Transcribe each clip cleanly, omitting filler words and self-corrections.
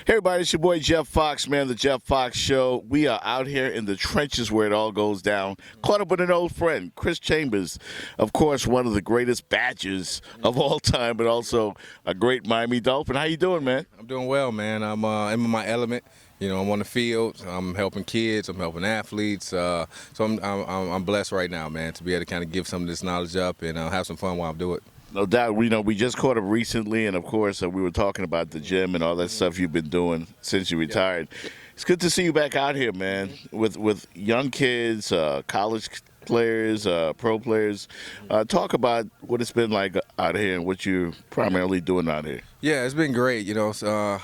Hey everybody, it's your boy Jeff Foxx, man, the Jeff Foxx Show. We are out here in the trenches where it all goes down. Caught up with an old friend, Chris Chambers. Of course, one of the greatest Badgers of all time, but also a great Miami Dolphin. How you doing, man? I'm doing well, man. I'm in my element. You know, I'm on the field. I'm helping kids. I'm helping athletes. So I'm blessed right now, man, to be able to kind of give some of this knowledge up and have some fun while I do it. No doubt. We just caught up recently, and of course, we were talking about the gym and all that stuff you've been doing since you retired. It's good to see you back out here, man, with young kids, college players, pro players. Talk about what it's been like out here and what you're primarily doing out here. Yeah, it's been great. You know,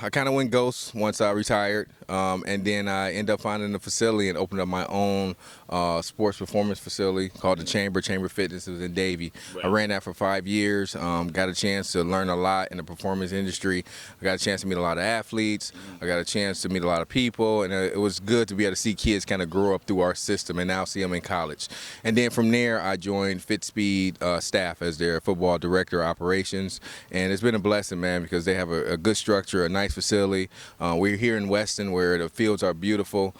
I kind of went ghost once I retired, and then I ended up finding a facility and opened up my own sports performance facility called the Chamber Fitness. It was in Davie. Right. I ran that for 5 years. Got a chance to learn a lot in the performance industry. I got a chance to meet a lot of athletes. I got a chance to meet a lot of people, and it was good to be able to see kids kind of grow up through our system and now see them in college. And then from there, I joined FitSpeed staff as their football director of operations, and it's been a blessing, man, because they have a good structure, a nice facility. We're here in Weston where the fields are beautiful,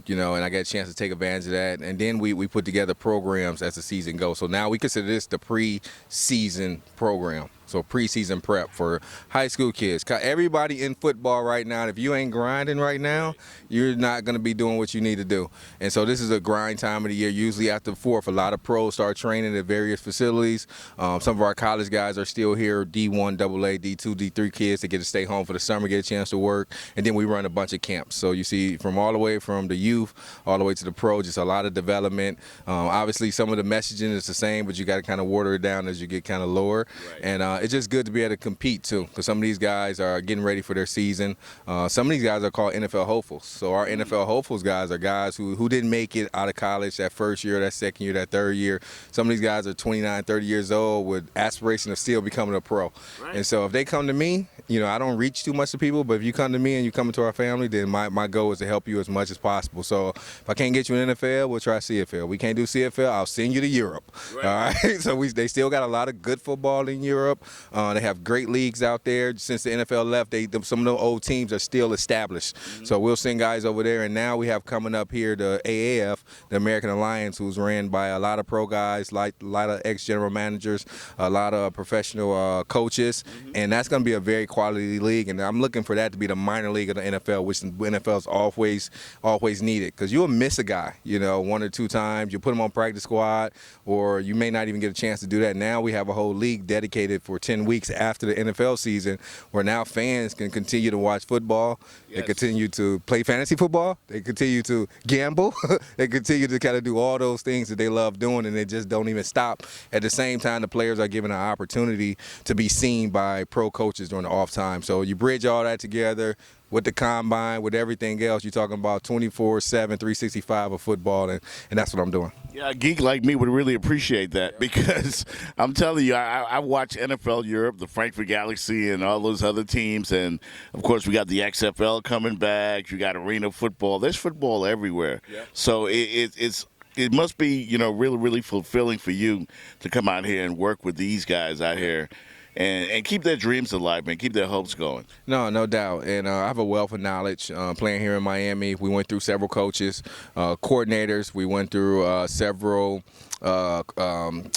you know, and I got a chance to take advantage of that. And then we put together programs as the season goes. So now we consider this the pre-season program. So preseason prep for high school kids. Everybody in football right now, if you ain't grinding right now, you're not going to be doing what you need to do. And so this is a grind time of the year. Usually after the 4th, a lot of pros start training at various facilities. Some of our college guys are still here, D1, AA, D2, D3 kids that get to stay home for the summer, get a chance to work. And then we run a bunch of camps. So you see from all the way from the youth all the way to the pro, just a lot of development. Obviously some of the messaging is the same, but you got to kind of water it down as you get kind of lower. Right. And it's just good to be able to compete too, because some of these guys are getting ready for their season. Some of these guys are called NFL hopefuls. So our NFL hopefuls guys are guys who didn't make it out of college that first year, that second year, that third year. Some of these guys are 29, 30 years old with aspiration of still becoming a pro. Right. And so if they come to me, you know, I don't reach too much to people, but if you come to me and you come into our family, then my goal is to help you as much as possible. So if I can't get you in NFL, we'll try CFL. We can't do CFL, I'll send you to Europe. Right. All right. So they still got a lot of good football in Europe. They have great leagues out there. Since the NFL left, some of the old teams are still established. So we'll send guys over there. And now we have coming up here the AAF, the American Alliance, who's ran by a lot of pro guys, like a lot of ex-general managers, a lot of professional coaches. And that's going to be a very quality league. And I'm looking for that to be the minor league of the NFL, which the NFL's always needed. Because you'll miss a guy, you know, 1 or 2 times. You put him on practice squad, or you may not even get a chance to do that. Now we have a whole league dedicated for 10 weeks after the NFL season, where now fans can continue to watch football. Yes. They continue to play fantasy football. They continue to gamble. They continue to kind of do all those things that they love doing, and they just don't even stop. At the same time, the players are given an opportunity to be seen by pro coaches during the off time. So you bridge all that together with the combine, with everything else, you're talking about 24/7, 365 of football, and that's what I'm doing. Yeah, a geek like me would really appreciate that, because I'm telling you, I watch NFL Europe, the Frankfurt Galaxy, and all those other teams, and of course we got the XFL coming back. You got arena football. There's football everywhere. Yeah. So it must be, you know, really, really fulfilling for you to come out here and work with these guys out here. And keep their dreams alive, man. Keep their hopes going. No doubt. And I have a wealth of knowledge playing here in Miami. We went through several coaches, coordinators. We went through several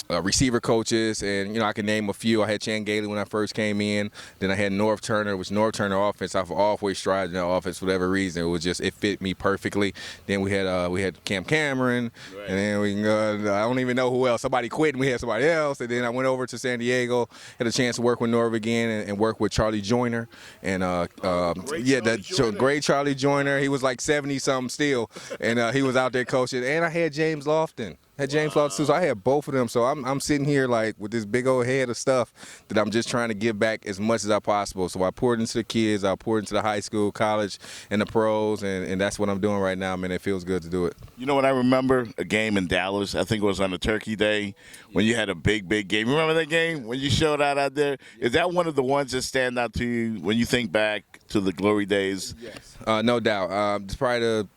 receiver coaches, and you know, I can name a few. I had Chan Gailey when I first came in. Then I had North Turner, which North Turner offense. I've always tried in the offense for whatever reason. It fit me perfectly. Then we had Cam Cameron, right. And then I don't even know who else. Somebody quit, and we had somebody else. And then I went over to San Diego, had a chance to work with Norv again, and work with Charlie Joyner, and great Charlie Joyner. He was like 70-something still, and he was out there coaching. And I had James Lofton. So I had both of them. So I'm sitting here like with this big old head of stuff that I'm just trying to give back as much as I possible. So I poured into the kids, I poured into the high school, college, and the pros, and that's what I'm doing right now, man. It feels good to do it. You know what, I remember a game in Dallas, I think it was on a Turkey Day, when you had a big game. Remember that game when you showed out there? Is that one of the ones that stand out to you when you think back to the glory days? Yes. No doubt. It's probably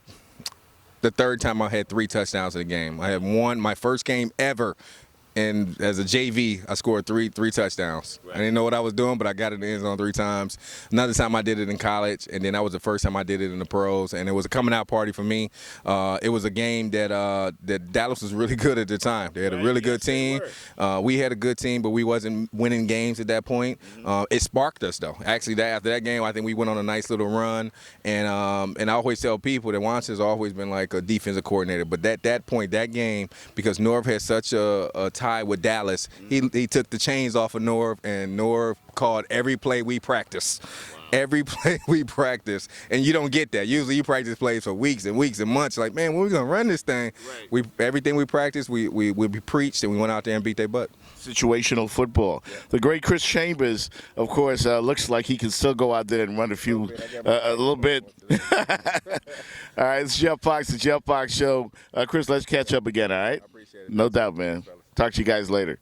the third time I had 3 touchdowns in a game. I had one, my first game ever and as a JV, I scored three touchdowns. Right. I didn't know what I was doing, but I got in the end zone 3 times. Another time I did it in college, and then that was the first time I did it in the pros, and it was a coming out party for me. It was a game that Dallas was really good at the time. They had a really good team. We had a good team, but we wasn't winning games at that point. It sparked us, though. Actually, after that game, I think we went on a nice little run, and I always tell people that Wance has always been like a defensive coordinator, but that point, that game, because Norv had such a tie with Dallas, he took the chains off of Norv, and Norv called every play we practice. Every play we practice, and you don't get that. Usually you practice plays for weeks and weeks and months. Like, man, when we gonna run this thing? Right. Everything we practice, we preached, and we went out there and beat their butt. Situational Football. Yeah. The great Chris Chambers, of course, looks like he can still go out there and run a little bit. All right, it's Jeff Foxx, the Jeff Foxx Show. Chris, let's catch up again, all right? I appreciate it. No doubt, man. Talk to you guys later.